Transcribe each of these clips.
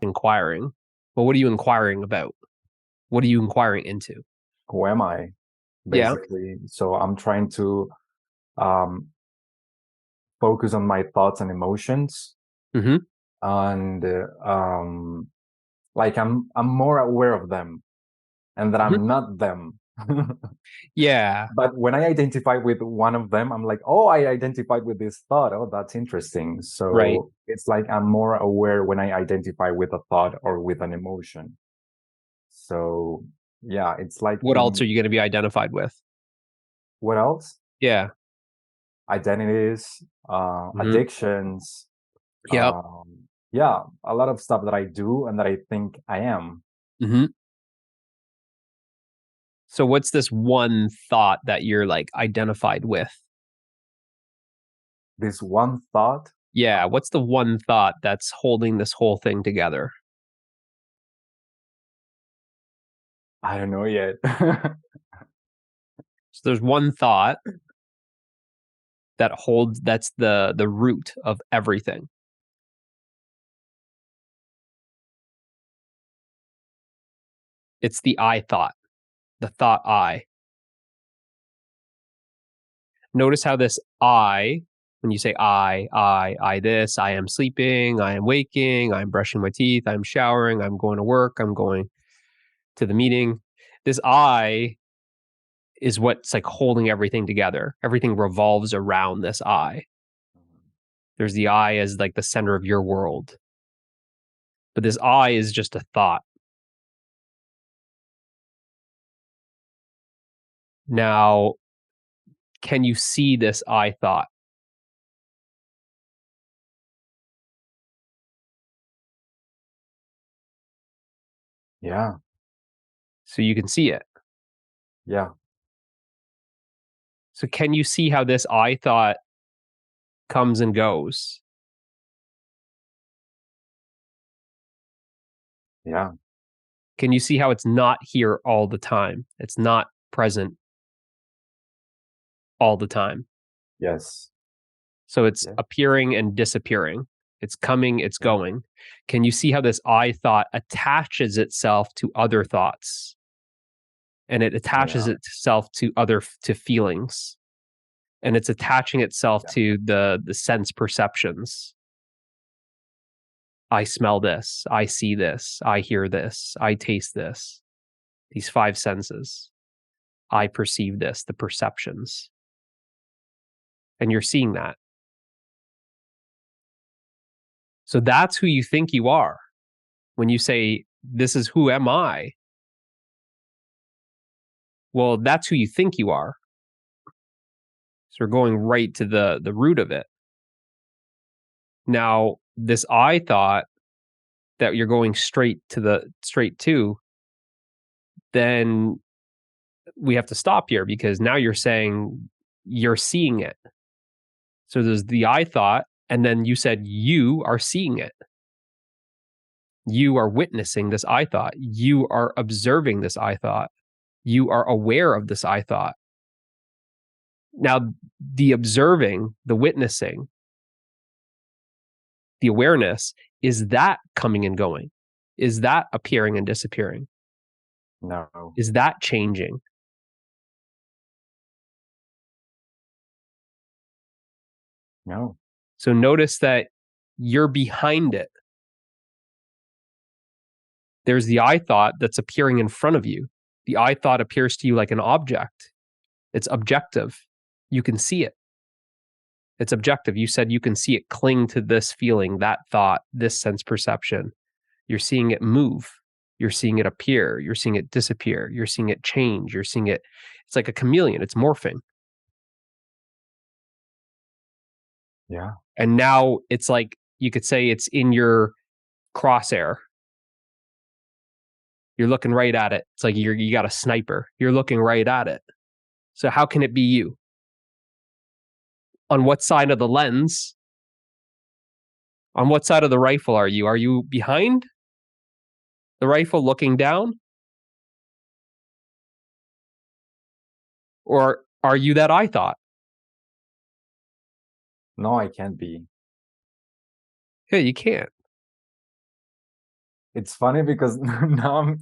inquiring. But what are you inquiring about? What are you inquiring into? Who am I, Yeah. basically? So I'm trying to um, focus on my thoughts and emotions, Mm-hmm. and like I'm more aware of them, and that Mm-hmm. I'm not them. Yeah. But when I identify with one of them, I'm like, oh, I identified with this thought. Oh, that's interesting. Right. So it's like I'm more aware when I identify with a thought or with an emotion. So yeah, it's like What else are you going to be identified with? what else? Yeah. Identities, Mm-hmm. addictions, Yep. yeah, a lot of stuff that I do and that I think I am. Mm-hmm. So what's this one thought that you're like identified with? This one thought, Yeah. uh, What's the one thought that's holding this whole thing together? I don't know yet. So there's one thought that's the root of everything. It's the I thought, the thought I. Notice how this I, when you say I this, I am sleeping, I am waking, I'm brushing my teeth, I'm showering, I'm going to work, I'm going to the meeting. This I is what's like holding everything together. Everything revolves around this I. There's the I as like the center of your world. But this I is just a thought. Now, can you see this I thought? Yeah, So you can see it. yeah, So can you see how this I thought comes and goes? yeah, Can you see how it's not here all the time? It's not present all the time. yes, So it's yeah, appearing and disappearing. It's coming, it's yeah, going. Can you see how this I thought attaches itself to other thoughts? And it attaches yeah, itself to feelings. And it's attaching itself yeah, to the sense perceptions. I smell this, I see this, I hear this, I taste this. These five senses. I perceive this, the perceptions. And you're seeing that. So that's who you think you are. When you say, this is who am I? Well, that's who you think you are. So we're going right to the root of it. Now, this I thought that you're going straight to, then we have to stop here because now you're saying you're seeing it. So there's the I thought, and then you said you are seeing it. You are witnessing this I thought. You are observing this I thought. You are aware of this I thought. Now, the observing, the witnessing, the awareness, is that coming and going? Is that appearing and disappearing? no, Is that changing? no, So notice that you're behind it. There's the I thought that's appearing in front of you. The I thought appears to you like an object. It's objective. You can see it. It's objective. You said you can see it cling to this feeling, that thought, this sense perception. You're seeing it move. You're seeing it appear. You're seeing it disappear. You're seeing it change. You're seeing it. It's like a chameleon. It's morphing. yeah, And now it's like you could say it's in your crosshair. You're looking right at it. It's like you got a sniper. You're looking right at it. So how can it be you? On what side of the lens? On what side of the rifle are you? Are you behind the rifle looking down? Or are you that I thought? no, I can't be. Yeah, you can't. It's funny because now I'm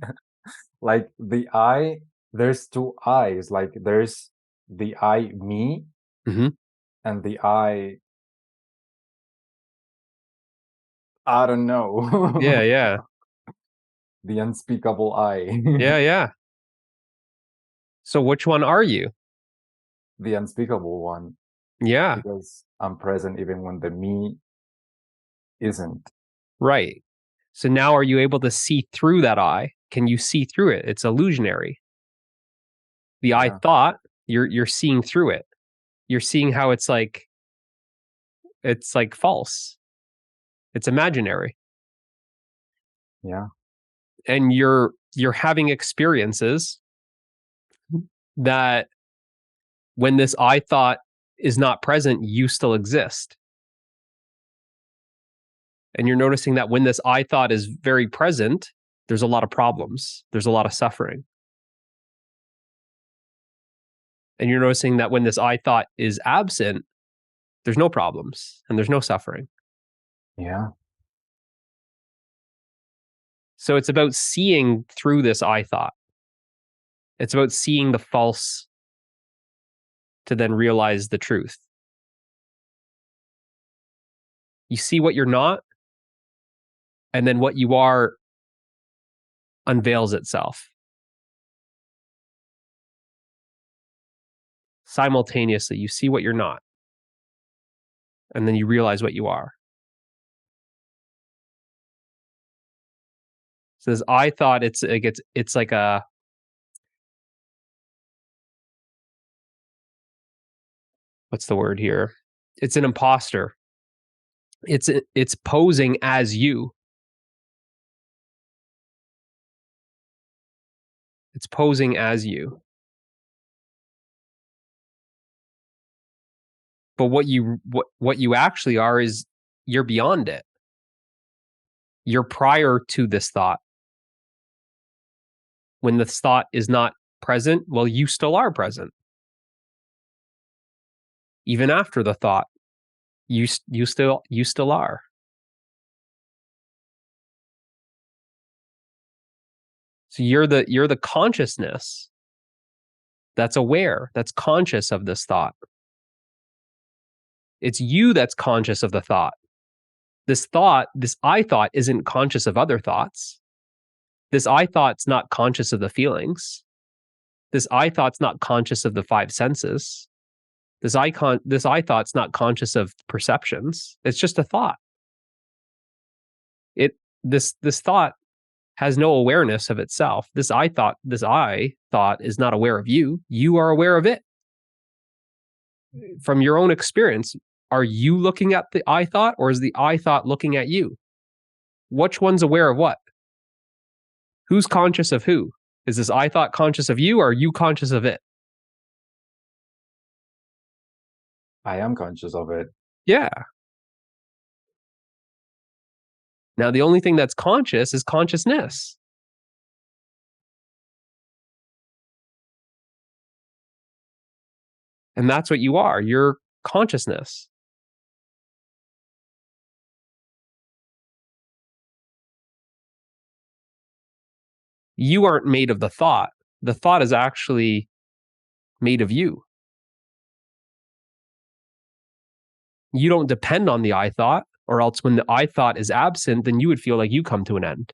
like the I, there's two I's. Like there's the I me Mm-hmm. and the I don't Yeah, know. yeah. The unspeakable I. Yeah, yeah. So which one are you? The unspeakable one. Yeah, Because I'm present even when the me isn't. right. So now are you able to see through that I? Can you see through it? It's illusionary. The I Yeah. thought, you're seeing through it. You're seeing how it's like false. It's imaginary. Yeah. And you're having experiences that when this I thought is not present, you still exist. And you're noticing that when this I thought is very present, there's a lot of problems. There's a lot of suffering. And you're noticing that when this I thought is absent, there's no problems and there's no suffering. Yeah. So it's about seeing through this I thought. It's about seeing the false to then realize the truth. You see what you're not, and then what you are unveils itself. Simultaneously, you see what you're not, and then you realize what you are. So this I thought it's like a, what's the word here? It's an imposter. It's posing as you. It's posing as you. But what you actually are is you're beyond it. You're prior to this thought. When this thought is not present, well, you still are present. Even after the thought, you still are. So you're the consciousness that's aware, that's conscious of this thought. It's you that's conscious of the thought. This thought, this I thought, isn't conscious of other thoughts. This I thought's not conscious of the feelings. This I thought's not conscious of the five senses. This I thought's not conscious of perceptions. It's just a thought. This thought has no awareness of itself. This I thought is not aware of you. You are aware of it. From your own experience, are you looking at the I thought, or is the I thought looking at you? Which one's aware of what? Who's conscious of who? Is this I thought conscious of you, or are you conscious of it? I am conscious of it. Yeah. Now, the only thing that's conscious is consciousness. And that's what you are. You're consciousness. You aren't made of the thought. The thought is actually made of you. You don't depend on the I thought, or else when the I thought is absent, then you would feel like you come to an end.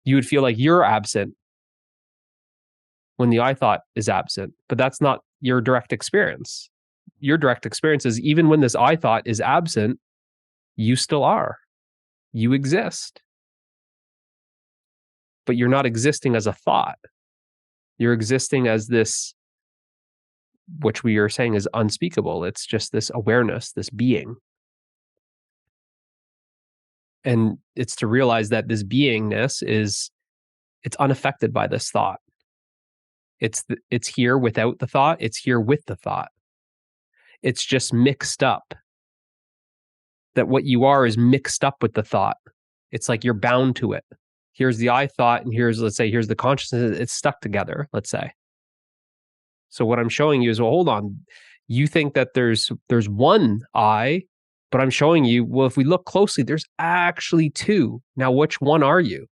You would feel like you're absent when the I thought is absent, but that's not your direct experience. Your direct experience is even when this I thought is absent, you still are. You exist. But you're not existing as a thought. You're existing as this, which we are saying is unspeakable. It's just this awareness, this being. And it's to realize that this beingness it's unaffected by this thought. It's here without the thought. It's here with the thought. It's just mixed up. That what you are is mixed up with the thought. It's like you're bound to it. Here's the I thought, and let's say, here's the consciousness. It's stuck together, let's say. So what I'm showing you is, well, hold on. You think that there's one I, But I'm showing you, well, if we look closely, there's actually two. Now, which one are you?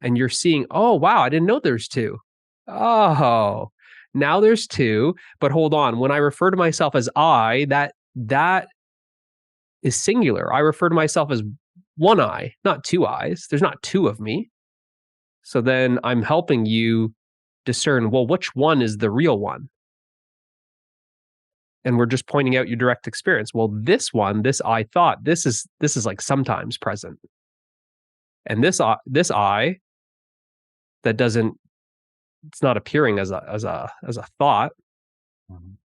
And you're seeing, oh, wow, I didn't know there's two. Oh, now there's two. But hold on, when I refer to myself as I, that is singular. I refer to myself as one eye, not two eyes. There's not two of me. So then I'm helping you discern, well, which one is the real one? And we're just pointing out your direct experience. Well, this one, this I thought, this is like sometimes present. And this I that doesn't, it's not appearing as a thought. Mhm.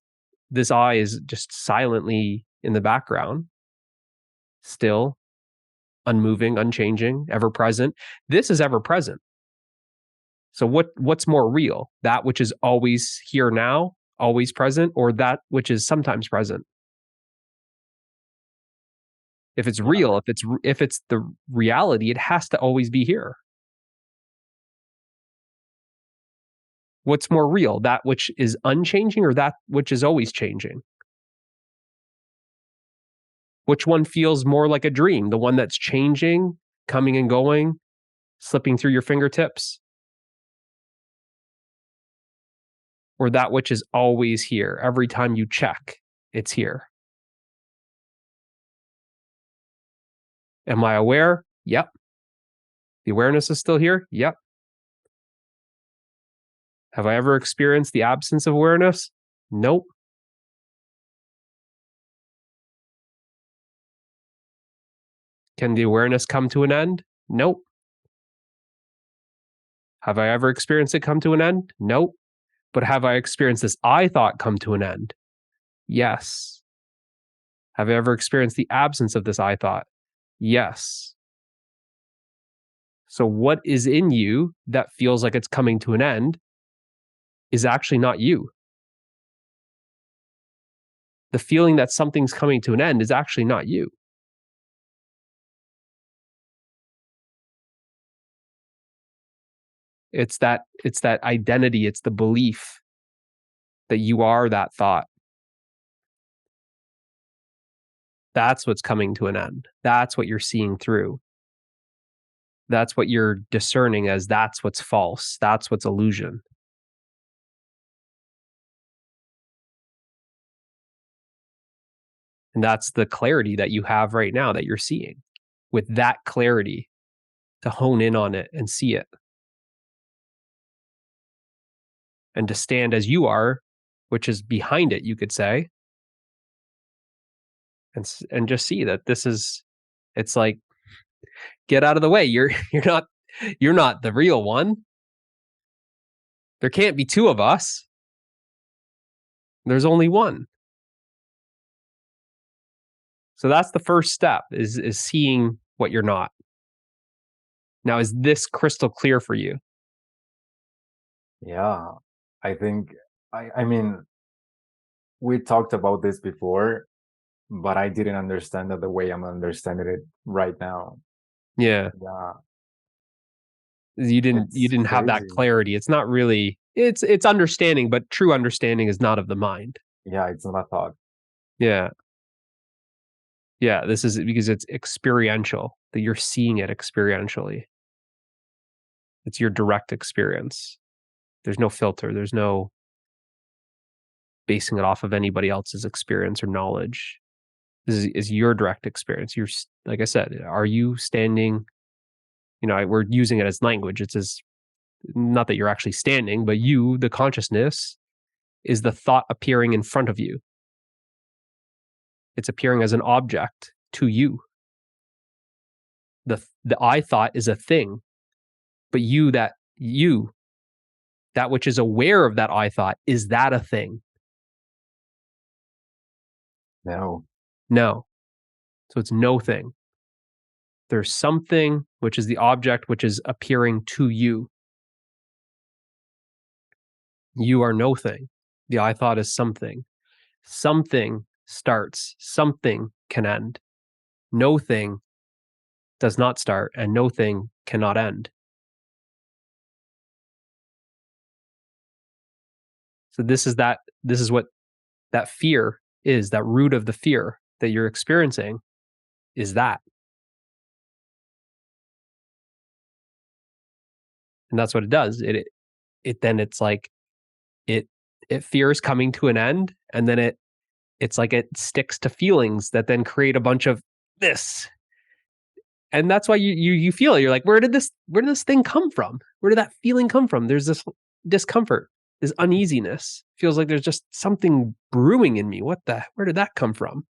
This I is just silently in the background, still, unmoving, unchanging, ever present. This is ever present. So what's more real? That which is always here now, always present, or that which is sometimes present? If it's Yeah. real, if it's the reality, it has to always be here. What's more real? That which is unchanging or that which is always changing? Which one feels more like a dream? The one that's changing, coming and going, slipping through your fingertips? Or that which is always here? Every time you check, it's here. Am I aware? Yep. The awareness is still here? Yep. Have I ever experienced the absence of awareness? Nope. Can the awareness come to an end? Nope. Have I ever experienced it come to an end? Nope. But have I experienced this I thought come to an end? Yes. Have I ever experienced the absence of this I thought? Yes. So what is in you that feels like it's coming to an end is actually not you. The feeling that something's coming to an end is actually not you. It's that identity, it's the belief that you are that thought. That's what's coming to an end. That's what you're seeing through. That's what you're discerning as that's what's false. That's what's illusion. And that's the clarity that you have right now that you're seeing. With that clarity to hone in on it and see it. And to stand as you are, which is behind it, you could say, and just see that this is, it's like, get out of the way. You're not the real one. There can't be two of us. There's only one. So that's the first step is seeing what you're not. Now, is this crystal clear for you? Yeah. I think I mean, we talked about this before, but I didn't understand it the way I'm understanding it right now. Yeah. Yeah. You It's didn't have that crazy. clarity. It's not really, it's understanding, but true understanding is not of the mind. Yeah, it's not a thought. Yeah. Yeah, this is because it's experiential, that you're seeing it experientially. It's your direct experience. There's no filter. There's no basing it off of anybody else's experience or knowledge. This is your direct experience. Like I said, are you standing? We're using it as language. It's as not that you're actually standing, but you, the consciousness, is the thought appearing in front of you. It's appearing as an object to you. The I thought is a thing, but that which is aware of that I thought, is that a thing? No. No. So it's no thing. There's something which is the object which is appearing to you. You are no thing. The I thought is something. Something starts, something can end. No thing does not start, and no thing cannot end. So this is what that fear is, that root of the fear that you're experiencing is that. And that's what it does. It then it's like it fears coming to an end, and then it's like it sticks to feelings that then create a bunch of this. And that's why you feel it. You're like, where did this thing come from? Where did that feeling come from? There's this discomfort, this uneasiness. Feels like there's just something brewing in me. Where did that come from?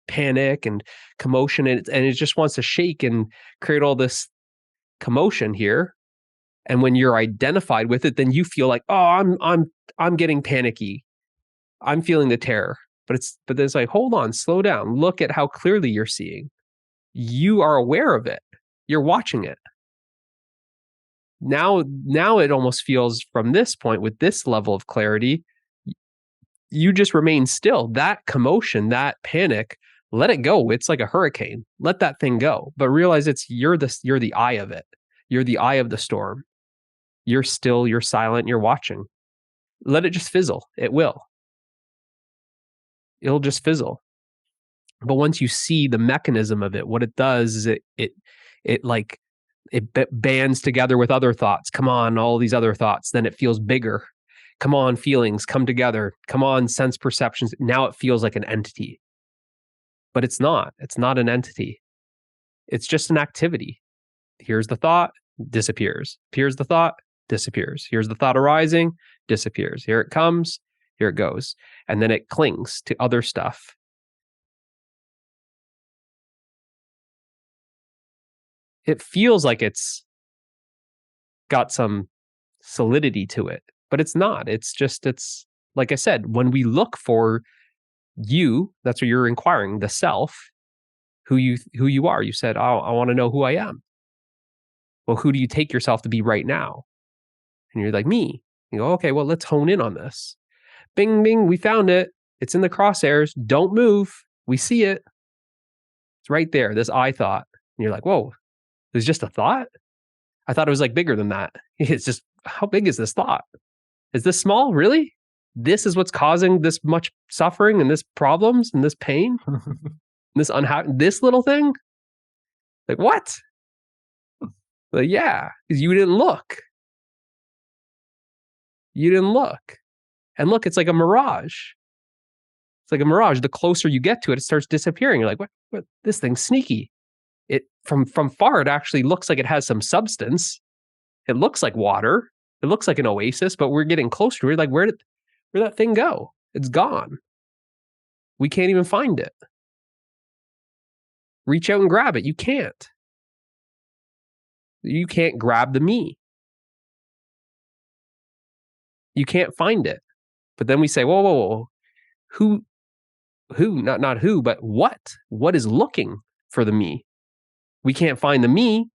Panic and commotion, and it just wants to shake and create all this commotion here. And when you're identified with it, then you feel like, oh, I'm getting panicky. I'm feeling the terror. But then it's like, hold on, slow down. Look at how clearly you're seeing. You are aware of it. You're watching it. Now it almost feels from this point with this level of clarity, you just remain still. That commotion, that panic, let it go. It's like a hurricane. Let that thing go. But realize you're the eye of it. You're the eye of the storm. You're still, you're silent, you're watching. Let it just fizzle. It will. It'll just fizzle. But once you see the mechanism of it, what it does is it bands together with other thoughts. Come on, all these other thoughts. Then it feels bigger. Come on, feelings come together. Come on, sense perceptions. Now it feels like an entity. But it's not. It's not an entity. It's just an activity. Here's the thought, disappears. Here's the thought, disappears. Here's the thought arising, disappears. Here it comes, here it goes. And then it clings to other stuff. It feels like it's got some solidity to it, but it's not. It's like I said, when we look for you, that's what you're inquiring, the self, who you are. You said, oh, I want to know who I am. Well, who do you take yourself to be right now? And you're like, me. You go, okay, well, let's hone in on this. Bing, bing, we found it. It's in the crosshairs. Don't move. We see it. It's right there, this I thought. And you're like, whoa, it's just a thought? I thought it was like bigger than that. It's just, how big is this thought? Is this small? Really? This is what's causing this much suffering and this problems and this pain? This little thing? Like, what? Like, yeah, because you didn't look. You didn't look. And look, it's like a mirage. It's like a mirage. The closer you get to it, it starts disappearing. You're like, what? This thing's sneaky. It from far, it actually looks like it has some substance. It looks like water. It looks like an oasis, but we're getting closer to it. Like, where'd that thing go? It's gone. We can't even find it. Reach out and grab it. You can't. You can't grab the me. You can't find it. But then we say, whoa. Who, not who, but what? What is looking for the me? We can't find the me,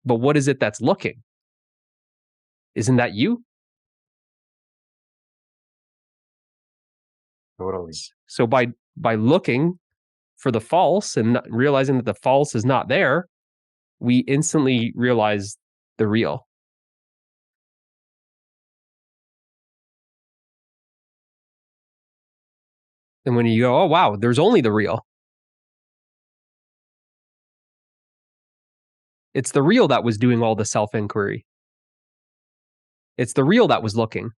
but what is it that's looking? Isn't that you? Totally. So by looking for the false and realizing that the false is not there, we instantly realize the real. And when you go, oh, wow, there's only the real. It's the real that was doing all the self-inquiry. It's the real that was looking.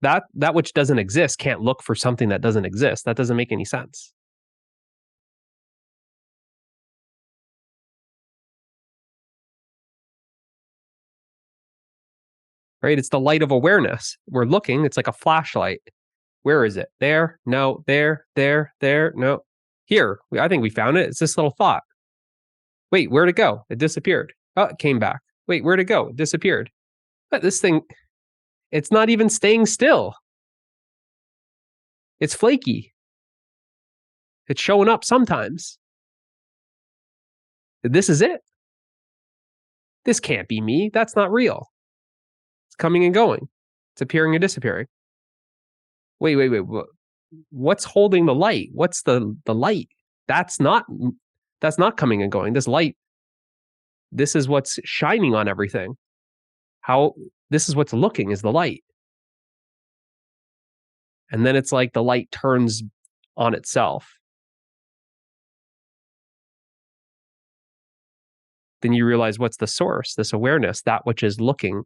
That which doesn't exist can't look for something that doesn't exist. That doesn't make any sense. Right? It's the light of awareness. We're looking, it's like a flashlight. Where is it? There? No. There? No. Here. I think we found it. It's this little thought. Wait, where'd it go? It disappeared. Oh, it came back. Wait, where'd it go? It disappeared. But this thing, it's not even staying still. It's flaky. It's showing up sometimes. This is it. This can't be me. That's not real. It's coming and going. It's appearing and disappearing. Wait. What's holding the light? What's the light? That's not coming and going. This light, this is what's shining on everything. This is what's looking is the light. And then it's like the light turns on itself. Then you realize, what's the source? This awareness, that which is looking.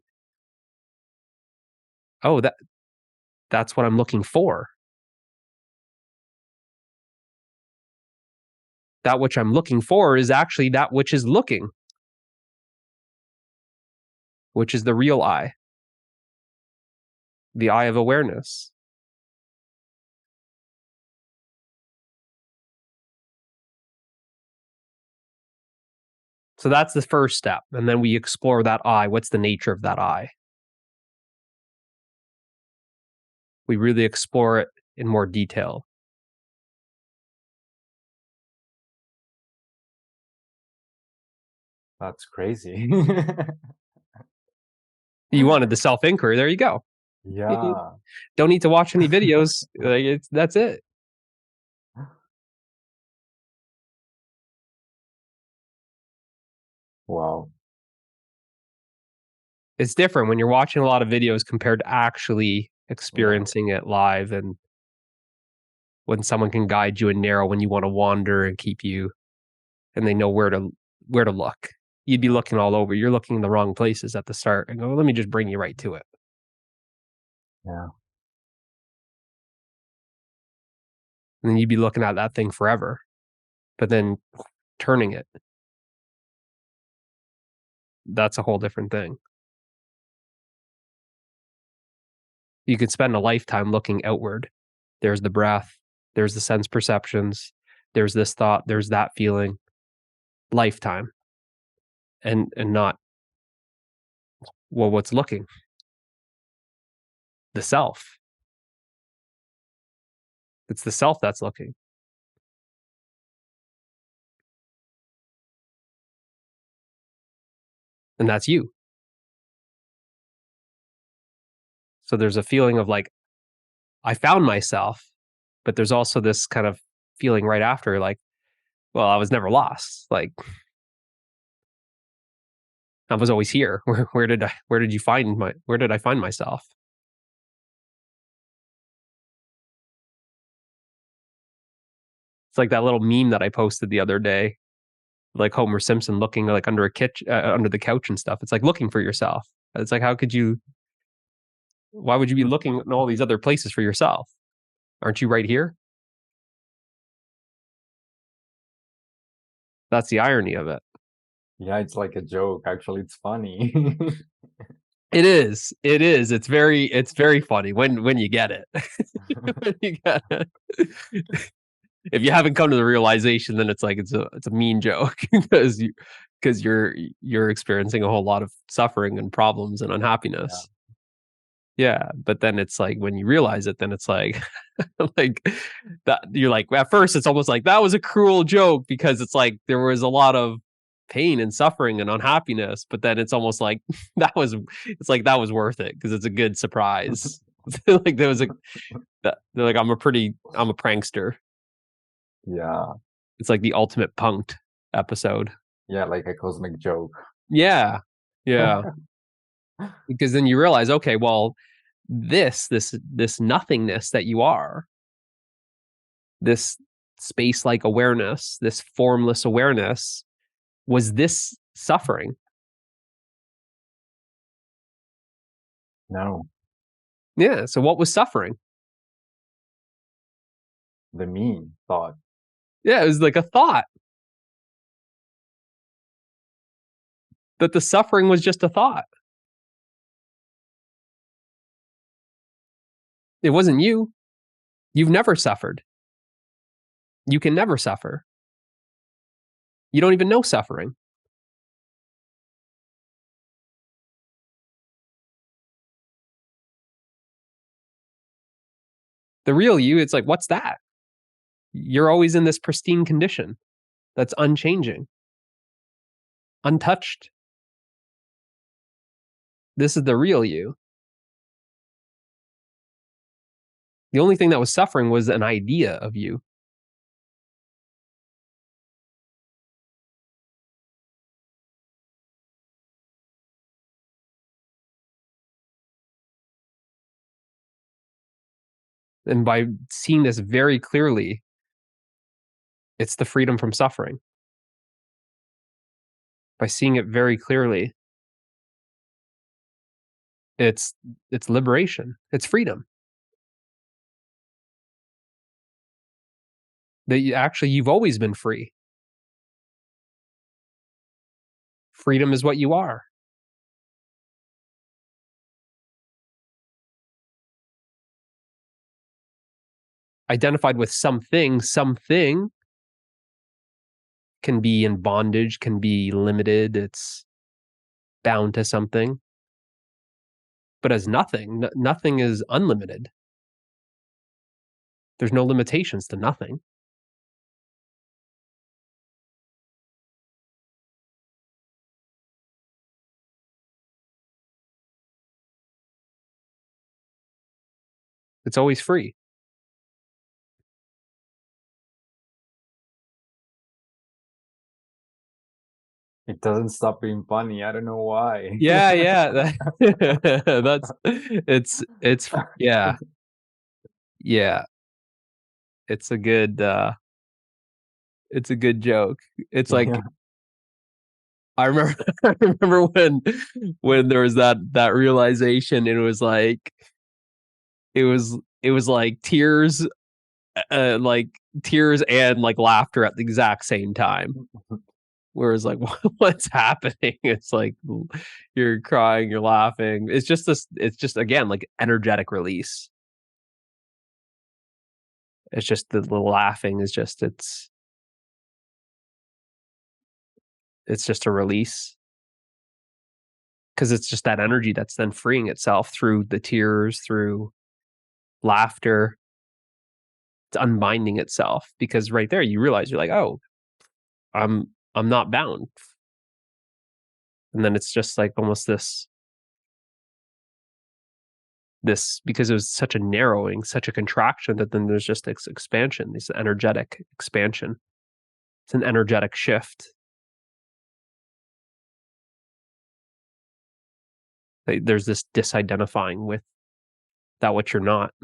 Oh, that's what I'm looking for. That which I'm looking for is actually that which is looking, which is the real I, the eye of awareness. So that's the first step. And then we explore that I. What's the nature of that I? We really explore it in more detail. That's crazy. You wanted the self-inquiry. There you go. Yeah. Don't need to watch any videos. Like, that's it. Wow. It's different when you're watching a lot of videos compared to actually Yeah. experiencing it live, and when someone can guide you and narrow when you want to wander and keep you, and they know where to look. You'd be looking all over. You're looking in the wrong places at the start, and go, let me just bring you right to it. Yeah. And then you'd be looking at that thing forever, but then turning it, that's a whole different thing. You could spend a lifetime looking outward. There's the breath, there's the sense perceptions, there's this thought, there's that feeling. Lifetime. And not, well, what's looking? The self. It's the self that's looking. And that's you. So there's a feeling of like, I found myself, but there's also this kind of feeling right after, like, well, I was never lost. Like, I was always here. Where did I find myself? It's like that little meme that I posted the other day, like Homer Simpson looking like under under the couch and stuff. It's like looking for yourself. It's like, why would you be looking in all these other places for yourself? Aren't you right here? That's the irony of it. Yeah, it's like a joke. Actually, it's funny. It is. It is. It's very funny when you get it. When you get it. If you haven't come to the realization, then it's like it's a mean joke because you're experiencing a whole lot of suffering and problems and Yeah. unhappiness. Yeah, but then it's like when you realize it, then it's like like that you're like, at first it's almost like that was a cruel joke because it's like there was a lot of pain and suffering and unhappiness, but then it's almost like it's like that was worth it because it's a good surprise. Like there was they're like, I'm a prankster. Yeah. It's like the ultimate punked episode. Yeah, like a cosmic joke. Yeah. Yeah. Because then you realize, okay, well, this nothingness that you are, this space-like awareness, this formless awareness, was this suffering? No, Yeah. So what was suffering? the me thought. Yeah, it was like a thought. That the suffering was just a thought. It wasn't you. You've never suffered. You can never suffer. You don't even know suffering. The real you, it's like, what's that? You're always in this pristine condition that's unchanging, untouched. This is the real you. The only thing that was suffering was an idea of you. And by seeing this very clearly, it's the freedom from suffering. By seeing it very clearly, it's liberation. It's freedom. That you've always been free. Freedom is what you are. Identified with something can be in bondage, can be limited, it's bound to something. But as nothing, nothing is unlimited. There's no limitations to nothing. It's always free. It doesn't stop being funny. I don't know why. Yeah, yeah. That's it's yeah. Yeah. It's a good joke. It's like Yeah. I remember I remember when there was that realization, and it was like tears and like laughter at the exact same time. Whereas like what's happening? It's like you're crying, you're laughing. It's just again like energetic release. It's just the laughing is just it's just a release. Because it's just that energy that's then freeing itself through the tears, through laughter. It's unbinding itself because right there you realize you're like, oh, I'm not bound. And then it's just like almost this because it was such a narrowing, such a contraction that then there's just this expansion, this energetic expansion. It's an energetic shift. There's this disidentifying with that which you're not.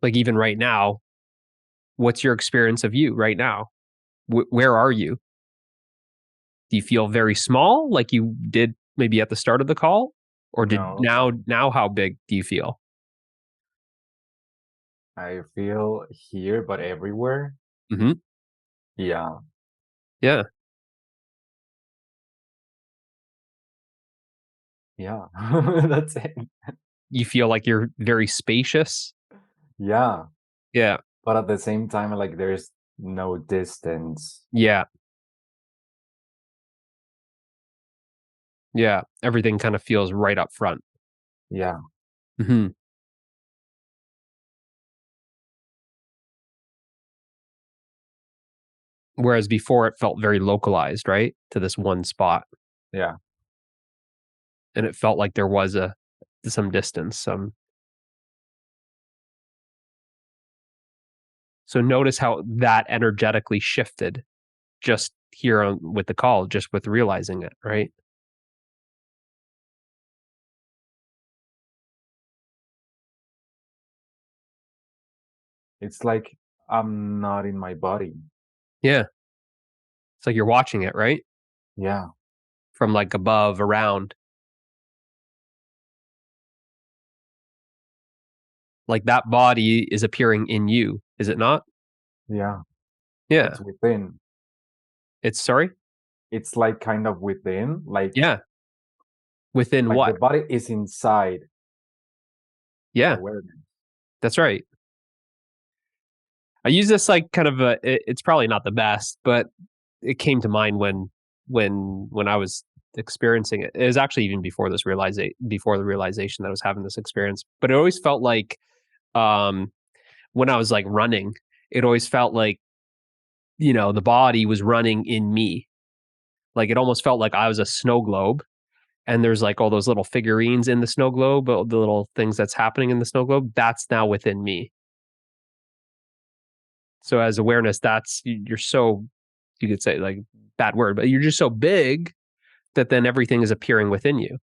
Like even right now, what's your experience of you right now? Where are you? Do you feel very small like you did maybe at the start of the call? Or did No, now how big do you feel? I feel here, but everywhere. Mhm. Yeah. Yeah. Yeah. That's it. You feel like you're very spacious? Yeah. Yeah. But at the same time, like there's no distance. Yeah. Yeah. Everything kind of feels right up front. Yeah. Mhm. Whereas before it felt very localized, right? To this one spot, Yeah. and it felt like there was some distance, some so notice how that energetically shifted just here on with the call, just with realizing it, right? It's like I'm not in my body. Yeah. It's like you're watching it, right? Yeah. From, like, above, around. Like, that body is appearing in you, is it not? Yeah. Yeah. It's within. It's sorry? It's like kind of within, Yeah. Within like the what? body is inside Yeah, awareness. that's right. I use this, like, kind of it's probably not the best, but it came to mind when I was experiencing it. It was actually even before before the realization that I was having this experience, but it always felt like, um, when I was, like, running, it always felt like, the body was running in me. Like, it almost felt like I was a snow globe, and there's, like, all those little figurines in the snow globe, all the little things that's happening in the snow globe, that's now within me. So as awareness, you're so you could say, like, bad word, but you're just so big that then everything is appearing within you.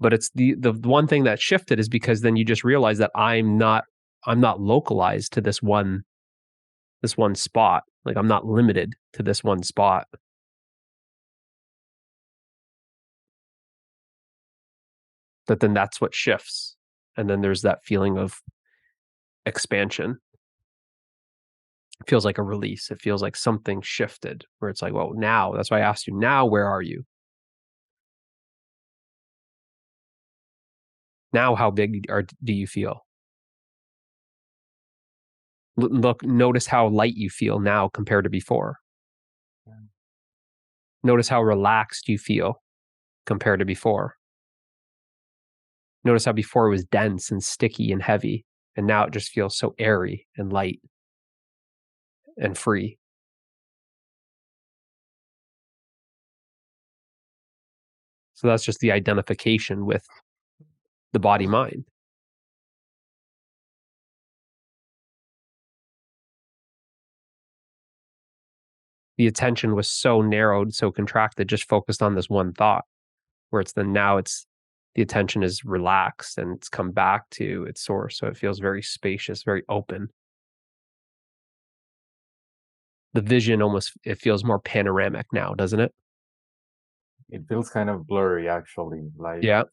But it's the one thing that shifted is because then you just realize that I'm not localized to this one spot. Like I'm not limited to this one spot. But then that's what shifts. And then there's that feeling of expansion. It feels like a release. It feels like something shifted where it's like, well, now, that's why I asked you, now where are you? Now how big do you feel? Look, notice how light you feel now compared to before. Yeah. Notice how relaxed you feel compared to before. Notice how before it was dense and sticky and heavy, and now it just feels so airy and light and free. So that's just the identification with the body-mind. The attention was so narrowed, so contracted, just focused on this one thought, where it's then now it's the attention is relaxed and it's come back to its source. So it feels very spacious, very open. The vision almost, it feels more panoramic now, doesn't it? It feels kind of blurry, actually. Like, Yeah.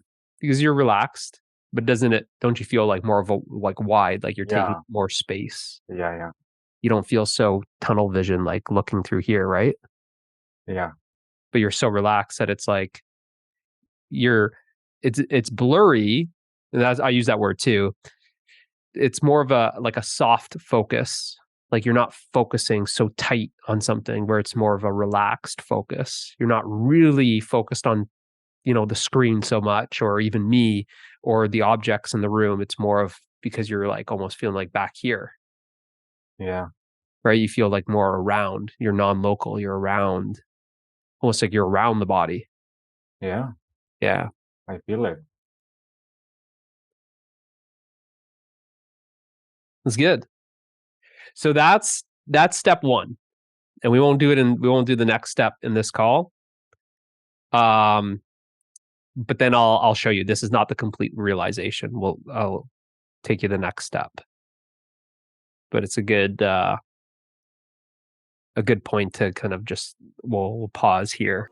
Because you're relaxed, but don't you feel like more of a, like wide, like you're taking yeah, more space? yeah, You don't feel so tunnel vision, like looking through here, right? yeah, But you're so relaxed that it's like you're, it's blurry. And that's, I use that word too. It's more of a, like a soft focus. Like you're not focusing so tight on something, where it's more of a relaxed focus. You're not really focused on, the screen so much, or even me, or the objects in the room. It's more of, because you're like almost feeling like back here, yeah, right? You feel like more around. You're non-local. You're around, almost like you're around the body. yeah. Yeah, I feel it. it's good. So that's step one, and we won't do the next step in this call. But then I'll show you this is not the complete realization. I'll take you the next step, but it's a good point to kind of just we'll pause here.